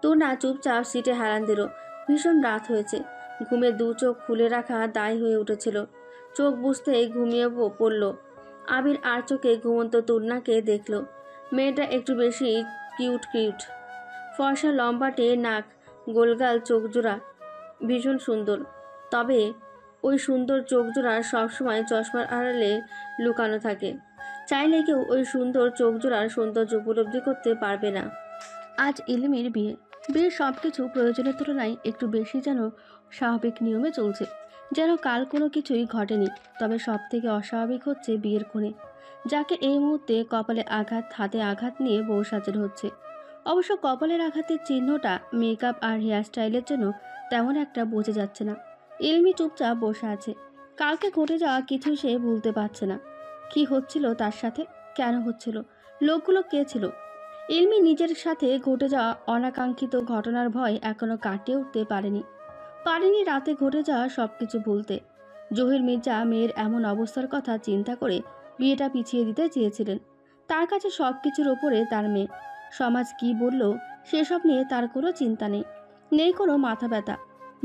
তুনা চুপচাপ সিটে হেলান দিল। ভীষণ রাত হয়েছে। ঘুমে দু চোখ খুলে রাখা দায় হয়ে উঠেছিল। চোখ বুঝতেই ঘুমিয়ে পড়ল। আবির আর চোখে ঘুমন্ত তুন্নাকে দেখল। মেয়েটা একটু বেশি কিউট কিউট, ফর্সা লম্বাটে নাক, গোলগাল চোখজোড়া, ভীষণ সুন্দর। তবে ওই সুন্দর চোখজোড়া সবসময় চশমার আড়ালে লুকানো থাকে। চাইলে কেউ ওই সুন্দর চোখজোড়ার সৌন্দর্য উপলব্ধি করতে পারবে না। আজ ইলমির বিয়ে। বিয়ের সব কিছু প্রয়োজনের তুলনায় একটু বেশি যেন স্বাভাবিক নিয়মে চলছে, যেন কাল কোনো কিছুই ঘটেনি। তবে সব থেকে অস্বাভাবিক হচ্ছে বিয়ের কোণে, যাকে এই মুহূর্তে কপালে আঘাত, হাতে আঘাত নিয়ে বউ সাজানো হচ্ছে। অবশ্য কপালের আঘাতের চিহ্নটা মেকআপ আর হেয়ারস্টাইলের জন্য তেমন একটা বোঝা যাচ্ছে না। ইলমি চুপচাপ বসে আছে। কালকে ঘটে যাওয়া কিছু সে ভুলতে পারছে না। কি হচ্ছিল তার সাথে, কেন হচ্ছিল, লোকগুলো কে ছিল? ইলমি নিজের সাথে ঘটে যাওয়া অনাকাঙ্ক্ষিত ঘটনার ভয় এখনো কাটিয়ে উঠতে পারেনি রাতে ঘটে যাওয়া সবকিছু ভুলতে। জহির মির্জা মেয়ের এমন অবস্থার কথা চিন্তা করে বিয়েটা পিছিয়ে দিতে চেয়েছিলেন। তার কাছে সবকিছুর ওপরে তার মেয়ে। সমাজ কি বলল সেসব নিয়ে তার কোনো চিন্তা নেই কোনো মাথা ব্যথা।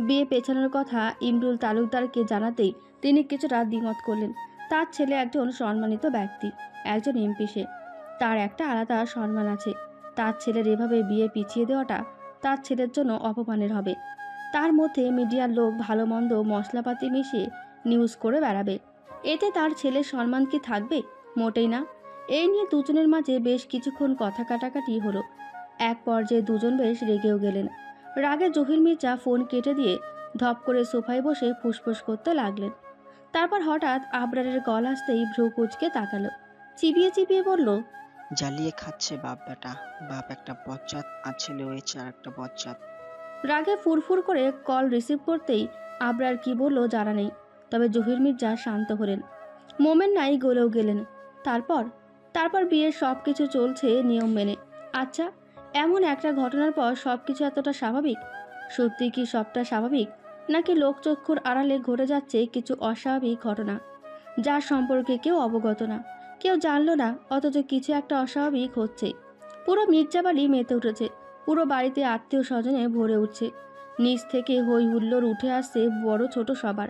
বিয়ে পেছানোর কথা ইমরুল তালুকদারকে জানাতেই তিনি কিছুটা দ্বিমত করলেন। তার ছেলে একজন সম্মানিত ব্যক্তি, একজন এমপি, সে তার একটা আলাদা সম্মান আছে। তার ছেলের এভাবে বিয়ে পিছিয়ে দেওয়াটা তার ছেলের জন্য অপমানের হবে। তার মধ্যে মিডিয়ার লোক ভালো মন্দ মশলাপাতি মিশিয়ে নিউজ করে বেড়াবে। এতে তার ছেলের সম্মান কি থাকবে? মোটেই না। এই নিয়ে দুজনের মাঝে বেশ কিছুক্ষণ কথা কাটাকাটি হলো। এক পর্যায়ে দুজন বেশ রেগেও গেলেন। রাগে জহির মির্জা ফোন কেটে দিয়ে ধপ করে সোফায় বসে ফুসফুস করতে লাগলেন। তারপর হঠাৎ আবরারের কল আসতেই ভ্রু কুঁচকে তাকালো। চিবিয়ে চিবিয়ে বলল, জ্বালিয়ে খাচ্ছে বাপ বেটা। বাপ একটা বজ্জাত আর ছেলে হয়েছে আর একটা বজ্জাত। রাগে ফুরফুর করে কল রিসিভ করতেই আবরার কি বলল জানা নেই। তবে জহির মির্জা শান্ত হলেন, মোমেন নাই গলেও গেলেন। তারপর তারপর বিয়ের সব কিছু চলছে নিয়ম মেনে। আচ্ছা, এমন একটা ঘটনার পর সব কিছু এতটা স্বাভাবিক? সত্যি কি সবটা স্বাভাবিক, নাকি লোকচক্ষুর আড়ালে ঘটে যাচ্ছে কিছু অস্বাভাবিক ঘটনা, যার সম্পর্কে কেউ অবগত না, কেউ জানলো না, অথচ কিছু একটা অস্বাভাবিক হচ্ছে? পুরো মির্জাবাড়ি মেতে উঠেছে। পুরো বাড়িতে আত্মীয় স্বজনে ভরে উঠছে। নিচ থেকে হই হুল্লোড় উঠে আসছে বড় ছোট সবার।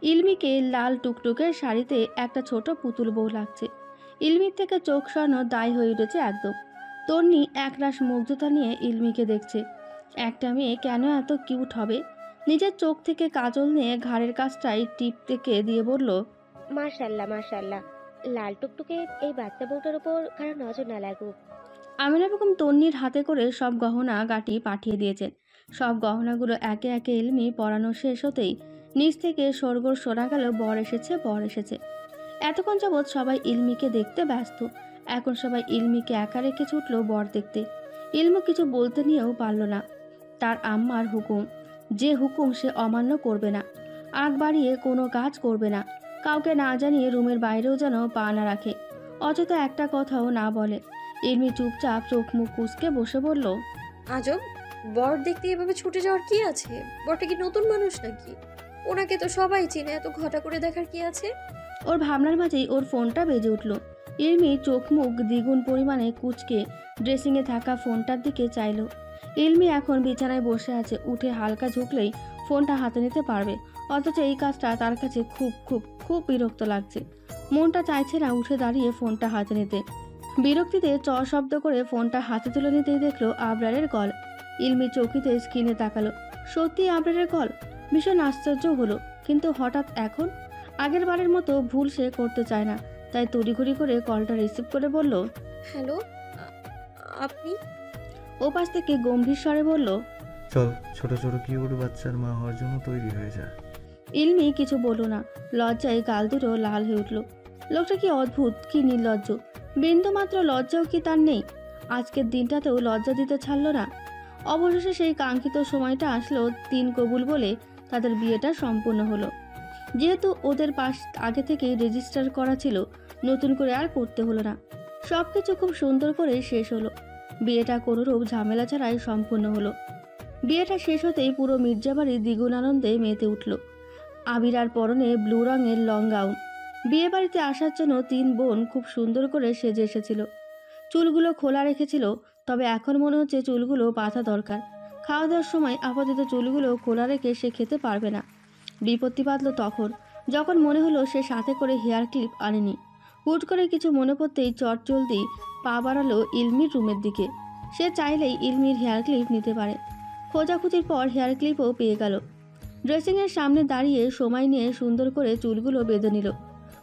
ইলমিকে লাল টুকটুকের শাড়িতে একটা ছোট পুতুল বউ লাগছে। ইলমির থেকে চোখ সরানো দায় হয়ে উঠেছে একদম। তন্নি একরাশ মুগ্ধতা নিয়ে ইলমিকে দেখছে। একটা মেয়ে কেন এত কিউট হবে? নিজের চোখ থেকে কাজল নিয়ে ঘাড়ের কাছটায় টিপ থেকে দিয়ে বলল, মাশাল্লাহ মাশাল্লাহ, লাল টুকটুকে এই বাচ্চা বউটার উপর কারো নজর না লাগুক। আমিনা বেগম তন্নির হাতে করে সব গহনা গাটি পাঠিয়ে দিয়েছেন। সব গহনাগুলো একে একে ইলমি পরানো শেষ হতেই নিচ থেকে সরগোর শোনা গেল, বর এসেছে, বর এসেছে। এতক্ষণ যাবৎ সবাই ইলমিকে দেখতে ব্যস্ত। এখন সবাই ইলমিকে একা রেখে ছুটল বর দেখতে। ইলমু কিছু বলতে নিয়েও পারল না। তার আম্মার হুকুম, যে হুকুম সে অমান্য করবে না। আগ বাড়িয়ে কোনো কাজ করবে না। কাউকে না জানিয়ে রুমের বাইরেও যেন পা না রাখে, অযথা একটা কথাও না বলে। ইলমি চুপচাপ চোখ মুখ কুঁচকে বসে বলল, আজব, বর দেখতে এভাবে ছুটে যাওয়ার কি আছে? বরটা কি নতুন মানুষ নাকি? ওনাকে তো সবাই চিনে, এত ঘটা করে দেখার কি আছে? ওর ভাবনার মাঝেই ওর ফোনটা বেজে উঠল। ইলমি চোখ মুখ দ্বিগুণ পরিমাণে কুঁচকে ড্রেসিংয়ে থাকা ফোনটার দিকে চাইল। ইলমি এখন বিছানায় বসে আছে, উঠে হালকা ঝুঁকলেই ফোনটা হাতে নিতে পারবে, অথচ এই কাজটা তার কাছে খুব খুব খুব বিরক্ত লাগছে। মনটা চাইছে না উঠে দাঁড়িয়ে ফোনটা হাতে নিতে। বিরক্তিতে চ শব্দ করে ফোনটা হাতে তুলে নিতেই দেখলো আবরারের কল। ইলমি চৌকিতে স্ক্রিনে তাকালো। সত্যি আবরারের কল। ভীষণ আশ্চর্য হলো, কিন্তু হঠাৎ এখন? আগের বারের মতো ভুল সে করতে চায় না, তাই তড়িঘড়ি করে কলটা রিসিভ করে বলল, হ্যালো, আপনি? ওপাশ থেকে গম্ভীর স্বরে বলল, চল ছোট ছোট কিউট বাচ্চার মা হওয়ার জন্য তৈরি হয়ে যা। ইলমি কিছু বলল না। লজ্জায় গাল দুটো লাল হয়ে উঠল। লোকটা কি অদ্ভুত, কি নির্লজ্জ! বিন্দু মাত্র লজ্জাও কি তার নেই? আজকের দিনটাতেও লজ্জা দিতে ছাড়ল না। অবশেষে সেই কাঙ্ক্ষিত সময়টা আসলো। 3 কবুল বলে তাদের বিয়েটা সম্পূর্ণ হলো। যেহেতু ওদের পাশ আগে থেকেই রেজিস্টার করা ছিল, নতুন করে আর করতে হলো না। সব কিছু খুব সুন্দর করে শেষ হলো। বিয়েটা কোনোরূপ ঝামেলা ছাড়াই সম্পূর্ণ হলো। বিয়েটা শেষ হতেই পুরো মির্জাবাড়ি দ্বিগুণ আনন্দে মেতে উঠল। আবিরার পরনে ব্লু রঙের লং গাউন। বিয়ে বাড়িতে আসার জন্য 3 বোন খুব সুন্দর করে সেজে এসেছিল। চুলগুলো খোলা রেখেছিল, তবে এখন মনে হচ্ছে চুলগুলো বাঁধা দরকার। খাওয়া দাওয়ার সময় আপাতত চুলগুলো খোলা রেখে সে খেতে পারবে না। বিপত্তি বাঁধল তখন, যখন মনে হলো সে সাথে করে হেয়ার ক্লিপ আনেনি। হুট করে কিছু মনে পড়তেই চটজলদি পা বাড়ালো ইলমির রুমের দিকে। সে চাইলেই ইলমির হেয়ার ক্লিপ নিতে পারে। খোঁজাখুঁজির পর হেয়ার ক্লিপও পেয়ে গেল। ড্রেসিংয়ের সামনে দাঁড়িয়ে সময় নিয়ে সুন্দর করে চুলগুলো বেঁধে নিল।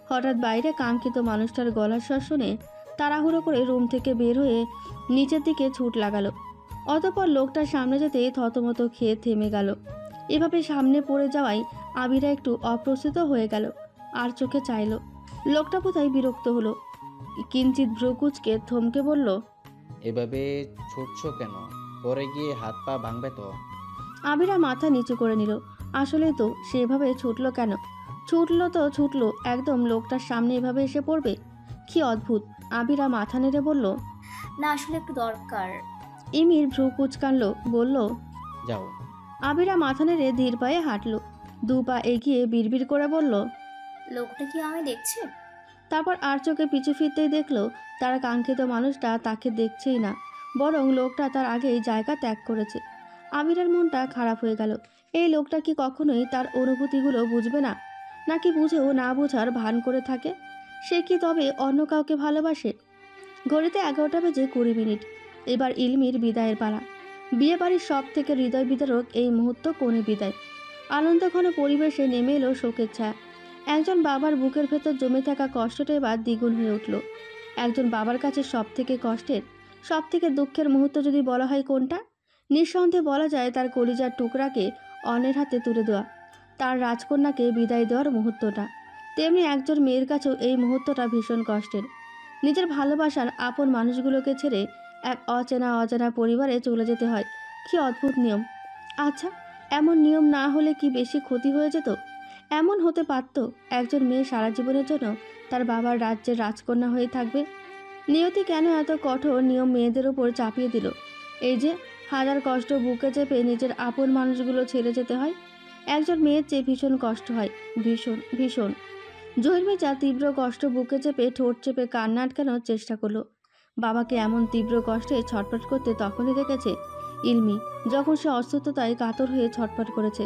হঠাৎ বাইরে কাঙ্ক্ষিত মানুষটার গলার স্বর শুনে তাড়াহুড়ো করে রুম থেকে বের হয়ে নিচের দিকে ছুট লাগালো। অতঃপর লোকটার সামনে যেতে থতমত খেয়ে থেমে গেল। এভাবে সামনে পড়ে যাওয়ায় আবিরা একটু অপ্রস্তুত হয়ে গেল, আর চোখে চাইল। লোকটা বোধহয় বিরক্ত হলো, কিঞ্চিত ভ্রুকুচকে থমকে বলল, এভাবে ছুটছো কেন? পরে গিয়ে হাত পা ভাঙবে তো। আবিরা মাথা নিচু করে নিল। আসলে তো সেভাবে ছুটলো কেন? ছুটলো তো ছুটলো, একদম লোকটার সামনে এভাবে এসে পড়বে? কি অদ্ভুত। আবিরা মাথা নেড়ে বলল, না আসলে একটু দরকার। ইমির ভ্রু কুচকানল, বলল, যাও। আবিরা মাথা নেড়ে ধীর পায়ে হাঁটল। দু পা এগিয়ে বিড়বিড় করে বলল, লোকটা কি আমায় দেখছে? তারপর আর চোখে পিছু ফিরতেই দেখলো তার কাঙ্ক্ষিত মানুষটা তাকে দেখছেই না, বরং লোকটা তার আগেই জায়গা ত্যাগ করেছে। আবিরের মনটা খারাপ হয়ে গেল। এই লোকটা কি কখনোই তার অনুভূতিগুলো বুঝবে না, নাকি বুঝেও না বোঝার ভান করে থাকে? সে কি তবে অন্য কাউকে ভালোবাসে? ঘড়িতে 11টা বেজে 20 মিনিট। এবার ইলমির বিদায়ের পালা। বিয়ে বাড়ির সব থেকে হৃদয় বিদারক এই মুহূর্ত কোণে বিদায়। আনন্দঘন পরিবেশে নেমে এলো শোকের ছায়া। একজন বাবার বুকের ভেতর জমে থাকা কষ্টটা এবার দ্বিগুণ হয়ে উঠল। একজন বাবার কাছে সব থেকে কষ্টের, সব থেকে দুঃখের মুহূর্ত যদি বলা হয় কোনটা, নিঃসন্দেহে বলা যায় তার কলিজার টুকরাকে অন্যের হাতে তুলে দেওয়া, তার রাজকন্যাকে বিদায় দেওয়ার মুহূর্তটা। তেমনি একজন মেয়ের কাছেও এই মুহূর্তটা ভীষণ কষ্টের। নিজের ভালোবাসার আপন মানুষগুলোকে ছেড়ে এক অজানা পরিবারে চলে যেতে হয়। কি অদ্ভুত নিয়ম। আচ্ছা, এমন নিয়ম না হলে কি বেশি ক্ষতি হয়ে যেত? এমন হতে পারত একজন মেয়ে সারা জীবনের জন্য তার বাবার রাজ্যের রাজকন্যা হয়ে থাকবে? নিয়তি কেন এত কঠোর নিয়ম মেয়েদের উপর চাপিয়ে দিল? এই যে হাজার কষ্ট বুকে চেপে নিজের আপন মানুষগুলো ছেড়ে যেতে হয়, একজন মেয়ের চেয়ে ভীষণ কষ্ট হয়, ভীষণ ভীষণ। জহির মির্জা তীব্র কষ্ট বুকে চেপে ঠোঁট চেপে কান্না আটকানোর চেষ্টা করলো। বাবাকে এমন তীব্র কষ্টে ছটফট করতে তখনই দেখেছে ইলমি, যখন সে অসুস্থতায় কাতর হয়ে ছটফট করেছে।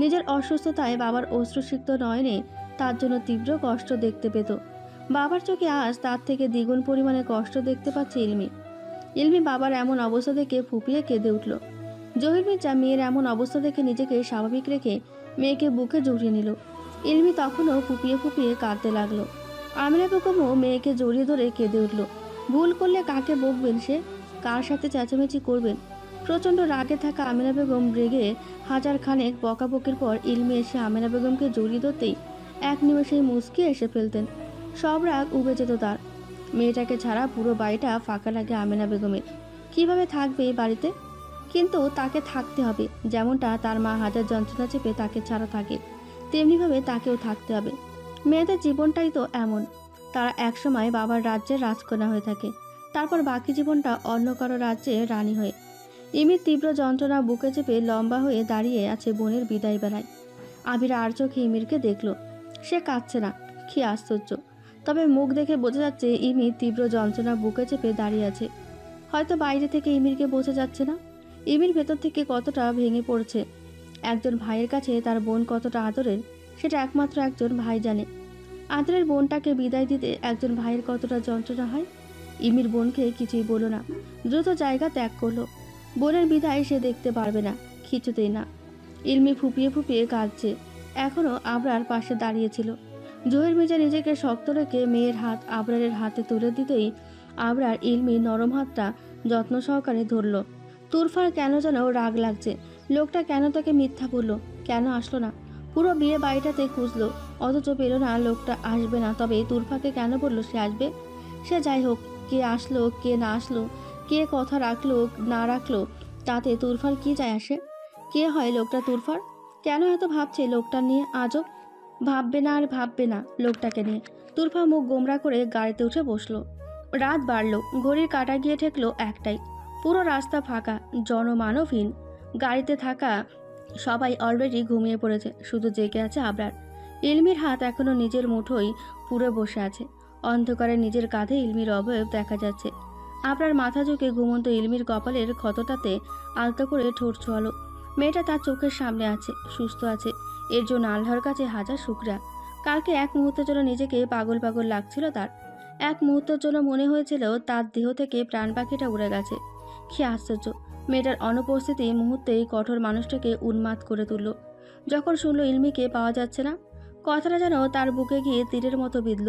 নিজের অসুস্থতায় বাবার অশ্রুসিক্ত নয়নে তার জন্য তীব্র কষ্ট দেখতে পেত। বাবার চোখে আজ তার থেকে দ্বিগুণ পরিমাণে কষ্ট দেখতে পাচ্ছে ইলমি। ইলমি বাবার এমন অবস্থা দেখে ফুপিয়ে কেঁদে উঠল। জহির মির্জা মেয়ের এমন অবস্থা দেখে নিজেকে স্বাভাবিক রেখে মেয়েকে বুকে জড়িয়ে নিল। ইলমি তখনও ফুপিয়ে ফুপিয়ে কাঁদতে লাগলো। আমিনা বেগমও মেয়েকে জড়িয়ে ধরে কেঁদে উঠল। ভুল করলে কাকে বকবেন সে, কার সাথে চেঁচামেচি করবেন? প্রচণ্ড রাগে থাকা আমিনা বেগম রেগে হাজার খানেক বকাবকির পর ইলমি এসে আমিনা বেগমকে জড়িয়ে ধরতেই এক নিমেষেই মুচকি এসে ফেলতেন। সব রাগ উবে যেত তার। মেয়েটাকে ছাড়া পুরো বাড়িটা ফাঁকা লাগে আমিনা বেগমের। কিভাবে থাকবে এই বাড়িতে? কিন্তু তাকে থাকতে হবে। যেমনটা তার মা হাজার যন্ত্রণা চেপে তাকে ছাড়া থাকে, তেমনিভাবে তাকেও থাকতে হবে। মেয়েদের জীবনটাই তো এমন, তারা একসময় বাবার রাজ্যের রাজকন্যা হয়ে থাকে, তারপর বাকি জীবনটা অন্য কারো রাজ্যে রানী হয়ে। ইমির তীব্র যন্ত্রণা বুকে চেপে লম্বা হয়ে দাঁড়িয়ে আছে বোনের বিদায় বেলায়। আবিরা আর চোখে ইমিরকে দেখল। সে কাঁদছে না, কি আশ্চর্য। তবে মুখ দেখে বোঝা যাচ্ছে ইমি তীব্র যন্ত্রণা বুকে চেপে দাঁড়িয়ে আছে। হয়তো বাইরে থেকে ইমিরকে বোঝা যাচ্ছে না ইমির ভেতর থেকে কতটা ভেঙে পড়ছে। একজন ভাইয়ের কাছে তার বোন কতটা আদরের, সেটা একমাত্র একজন ভাই জানে। আদরের বোনটাকে বিদায় দিতে একজন ভাইয়ের কতটা যন্ত্রণা হয়। ইমির বোনকে কিছুই বলো না, দ্রুত জায়গা ত্যাগ করলো। বোনের বিদায় সে দেখতে পারবে না, কিছুতেই না। ইলমি ফুপিয়ে ফুপিয়ে কাঁদছে। এখনও আবরার পাশে দাঁড়িয়েছিল। জহির মির্জা নিজেকে শক্ত রেখে মেয়ের হাত আবরারের হাতে তুলে দিতেই আবরার ইলমির নরম হাতটা যত্ন সহকারে ধরল। তুরফার কেন যেন রাগ লাগছে। লোকটা কেন তাকে মিথ্যা বললো? কেন আসলো না? পুরো বিয়ে বাড়িটাতে খুঁজলো, অথচ পেল না লোকটা আসবে না। তবে তুরফাকে কেন বললো সে আসবে? সে যাই হোক, কে আসলো কে না আসলো, কে কথা রাখলো না রাখলো, তাতে তুরফার কি যায় আসে? কে হয় লোকটা তুরফার? কেন এত ভাবছে লোকটা নিয়ে? আজও ভাববে না আর ভাববে না লোকটাকে নিয়ে। তুরফা মুখ গোমরা করে গাড়িতে উঠে বসলো। রাত বাড়ল, ঘড়ির কাঁটা গিয়ে ঠেকলো 1টায়। পুরো রাস্তা ফাঁকা, জনমানবহীন। গাড়িতে থাকা সবাই অলরেডি ঘুমিয়ে পড়েছে, শুধু জেগে আছে আবরার। ইলমির হাত এখনো নিজের মুঠোয় পুরো বসে আছে। অন্ধকারে নিজের কাঁধে ইলমির অবয়ব দেখা যাচ্ছে। আপনার মাথা ঝুঁকে ঘুমন্ত ইলমির কপালের ক্ষতটাতে আলতো করে ঠোঁট ছোঁয়ালো। মেয়েটা তার চোখের সামনে আছে, সুস্থ আছে, এর জন্য আল্লাহর কাছে হাজার শুকরা। কালকে এক মুহূর্তের জন্য নিজেকে পাগল পাগল লাগছিল তার। এক মুহূর্তের জন্য মনে হয়েছিল তার দেহ থেকে প্রাণ পাখিটা উড়ে গেছে। কি আশ্চর্য, মেয়েটার অনুপস্থিতি মুহূর্তেই কঠোর মানুষটাকে উন্মাদ করে তুলল। যখন শুনল ইলমিকে পাওয়া যাচ্ছে না, কথাটা যেন তার বুকে গিয়ে তীরের মতো বিঁধল।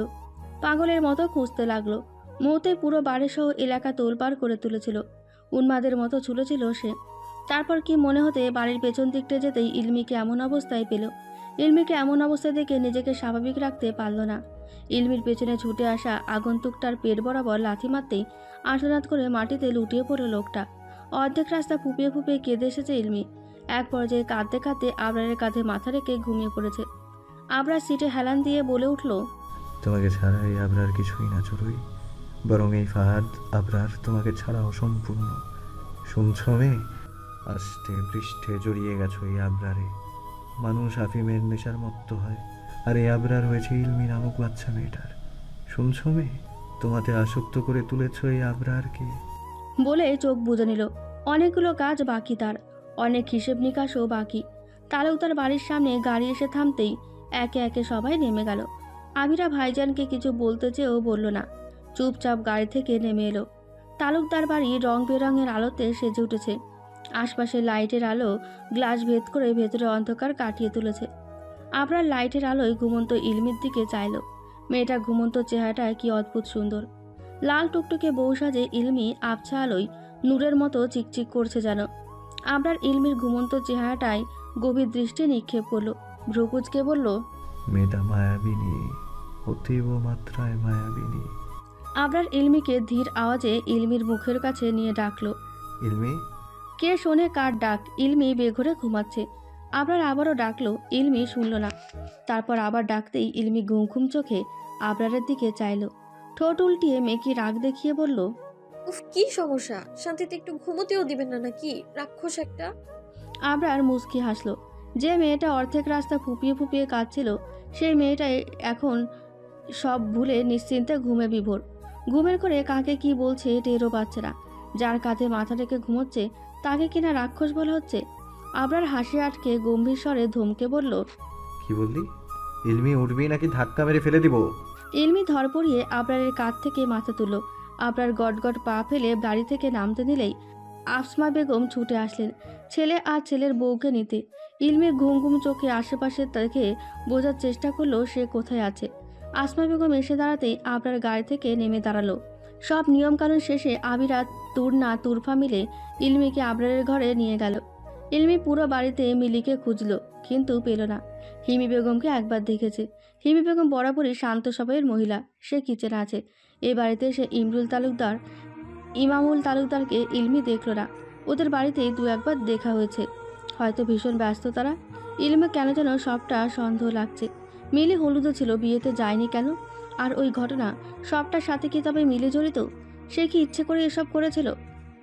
পাগলের মতো খুঁজতে লাগলো। মুহূর্তে পুরো বাড়িসহ এলাকা তোলপাড় করে তুলেছিল। উন্মাদের মতো ঝুলেছিল সে। তারপর কি মনে হতে বাড়ির পেছন দিকটা যেতেই ইলমিকে এমন অবস্থায় পেল। ইলমিকে এমন অবস্থায় দেখে নিজেকে স্বাভাবিক রাখতে পারল না। ইলমির পেছনে ছুটে আসা আগন্তুকটার পেট বরাবর লাথি মারতেই আর্তনাদ করে মাটিতে লুটিয়ে পড়ল লোকটা। অর্ধেক রাস্তা ফুপিয়ে ফুপিয়ে কেঁদে এসেছে ইলমি। এক পর্যায়ে কাঁদতে কাঁদতে আবরারের কাঁধে মাথা রেখে ঘুমিয়ে পড়েছে। আবরার সিটে হেলান দিয়ে বলে উঠল, তোমাকে ছাড়া এই আবরার কিছুই না চড়ুই, বরং এই ফাহাদ আবরার তোমাকে ছাড়া অসম্পূর্ণ। শুনছো মেয়ে? আস্তে পৃষ্ঠে জড়িয়ে গেছো এই আবরারে। মানুষ আফিমের নেশার মত্ত হয়, আর এই আবরার হয়েছে ইলমি নামক বাচ্চা মেয়েটার। শুনছো মেয়ে? তোমাতে আসক্ত করে তুলেছো এই আবরারকে। বলে চোখ বুজে নিল। অনেকগুলো কাজ বাকি তার, অনেক হিসেব নিকাশও বাকি। তালুকদার বাড়ির সামনে গাড়ি এসে থামতেই একে একে সবাই নেমে গেল। আবিরা ভাইজানকে কিছু বলতে চেয়েও বলল না, চুপচাপ গাড়ি থেকে নেমে এলো। তালুকদার বাড়ি রং বেরঙের আলোতে সেজে উঠেছে। আশপাশে লাইটের আলো গ্লাস ভেদ করে ভেতরে অন্ধকার কাটিয়ে তুলেছে। আবরার লাইটের আলোয় ঘুমন্ত ইলমির দিকে চাইল। মেয়েটা ঘুমন্ত চেহারাটা কি অদ্ভুত সুন্দর। লাল টুকটুকে বউ সাজে ইলমি আবছা আলোয় নূরের মতো চিকচিক করছে যেন। আবরার ইলমির ঘুমন্ত চেহারাটায় গভীর দৃষ্টি নিক্ষেপ করল, ভ্রুকুচকে বলল, মেয়েটা মায়াবিনী, অতীব মাত্রায় মায়াবিনী। আবরার ইলমিকে ধীর আওয়াজে ইলমির মুখের কাছে নিয়ে ডাকলো। ইলমি। কে শোনে কার ডাক? ইলমি বেঘরে ঘুমাচ্ছে। আবরার আবারও ডাকলো, ইলমি শুনল না। তারপর আবার ডাকতেই ইলমি ঘুম ঘুম চোখে আবরারের দিকে চাইল। ঠোঁট উল্টিয়ে মেকি রাগ দেখিয়ে বলল, উফ, কি সমস্যা? শান্তিতে একটু ঘুমোতেও দিবেন না নাকি? রাক্ষস একটা। আবরার মুচকি হাসলো। যে মেয়েটা অর্ধেক রাস্তা ফুপিয়ে ফুপিয়ে কাঁদছিল, সেই মেয়েটাই এখন সব ভুলে নিশ্চিন্তে ঘুমে বিভোর। ঘুমের করে কাকে কি বলছে টেরও পাচ্ছে না। যার কাঁধে মাথা রেখে ঘুমোচ্ছে তাকে কিনা রাক্ষস বলা হচ্ছে। আবরার হাসি আটকে গম্ভীর স্বরে ধমকে বলল, কি বললি? ইলমি উঠবি নাকি ধাক্কা মেরে ফেলে দিব? ইলমি ধরপড়িয়ে আবরারের কাঁধ থেকে মাথা তুলল। আবরার গটগট পা ফেলে বাড়ি থেকে নামতে নিলেই আসমা বেগম ছুটে আসলেন ছেলে আর ছেলের বউকে নিতে। ইলমি ঘুম ঘুম চোখে আশেপাশে দেখে বোঝার চেষ্টা করলো সে কোথায় আছে। আসমা বেগম এসে দাঁড়াতেই আবরার গাড়ি থেকে নেমে দাঁড়ালো। সব নিয়মকানুন শেষে আবিরা, তুরনা, তুরফা মিলে ইলমিকে আবরারের ঘরে নিয়ে গেল। ইলমি পুরো বাড়িতে মিলিকে খুঁজলো, কিন্তু পেল না। হিমি বেগমকে একবার দেখেছে। হিমি বেগম বরাবরই শান্ত স্বভাবের মহিলা, সে কিচেনে আছে। এ বাড়িতে সে ইমামুল তালুকদারকে ইলমি দেখল না। ওদের বাড়িতেই দু একবার দেখা হয়েছে, হয়তো ভীষণ ব্যস্ত তারা। ইলমি কেন যেন সবটা সন্দেহ লাগছে। মিলি হলুদও ছিল, বিয়েতে যায়নি কেন? আর ওই ঘটনা সবটার সাথে কি তবে মিলি জড়িত? সে কি ইচ্ছে করে এসব করেছিল?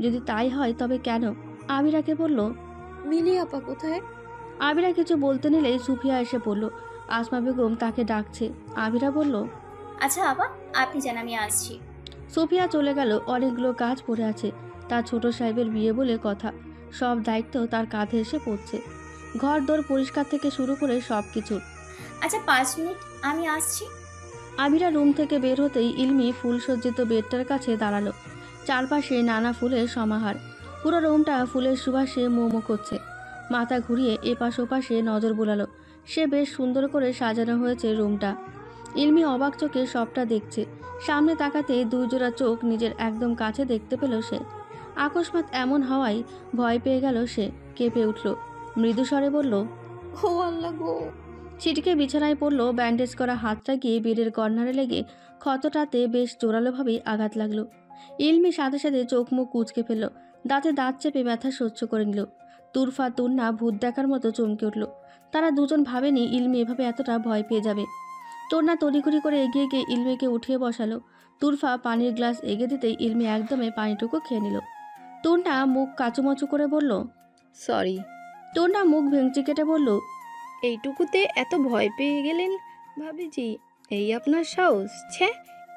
যদি তাই হয় তবে কেন? আবিরাকে বলল। মিলি আপা কোথায়? আবিরা কিছু বলতে নিলেই সুফিয়া এসে পড়ল। আসমা বেগম তাকে ডাকছে। আবিরা বলল, আচ্ছা বাবা, আপনি যান, আমি আসছি। সুফিয়া চলে গেল। অনেকগুলো কাজ পড়ে আছে। তার ছোট সাহেবের বিয়ে বলে কথা, সব দায়িত্ব তার কাঁধে এসে পড়ছে। ঘর দোর পরিষ্কার থেকে শুরু করে সব কিছু। আচ্ছা 5 মিনিট, আমি আসছি। আবিরা রুম থেকে বের হতেই ইলমি ফুল সজ্জিত বেডটার কাছে দাঁড়ালো। চারপাশে নানা ফুলের সমাহার। পুরো রুমটা ফুলের সুবাসে মোমো করছে। মাথা ঘুরিয়ে এপাশ ওপাশে নজর বোলালো। সে বেশ সুন্দর করে সাজানো হয়েছে রুমটা। ইলমি অবাক চোখে সবটা দেখছে। সামনে তাকাতে দুই জোড়া চোখ নিজের একদম কাছে দেখতে পেল সে। আকস্মাৎ এমন হওয়ায় ভয় পেয়ে গেল সে, কেঁপে উঠল। মৃদু স্বরে বলল, ও আল্লাহ গো। ছিটকে বিছানায় পড়ল। ব্যান্ডেজ করা হাতটা গিয়ে বেডের কর্নারে লেগে ক্ষতটাতে বেশ জোরালোভাবেই আঘাত লাগলো। ইলমি সাথে সাথে চোখ মুখ কুঁচকে ফেলল। দাঁতে দাঁত চেপে ব্যথা সহ্য করে নিল। তুরফা তুন্না ভূত দেখার মতো চমকে উঠল। তারা দুজন ভাবেনি ইলমি এভাবে এতটা ভয় পেয়ে যাবে। তন্না তড়িঘড়ি করে এগিয়ে গিয়ে ইলমিকে উঠিয়ে বসালো। তুরফা পানির গ্লাস এগিয়ে দিতেই ইলমি একদমে পানিটুকু খেয়ে নিল। তন্না মুখ কাচুমাচু করে বলল, সরি। তন্না মুখ ভেঙচি কেটে বলল, এইটুকুতে এত ভয় পেয়ে গেলেন ভাবিজি? এই আপনার সাহস? ছে,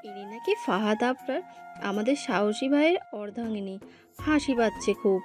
ইনি নাকি ফাহাদ আবরার, আমাদের সাহসী ভাইয়ের অর্ধাঙ্গিনী। হাসি পাচ্ছে খুব।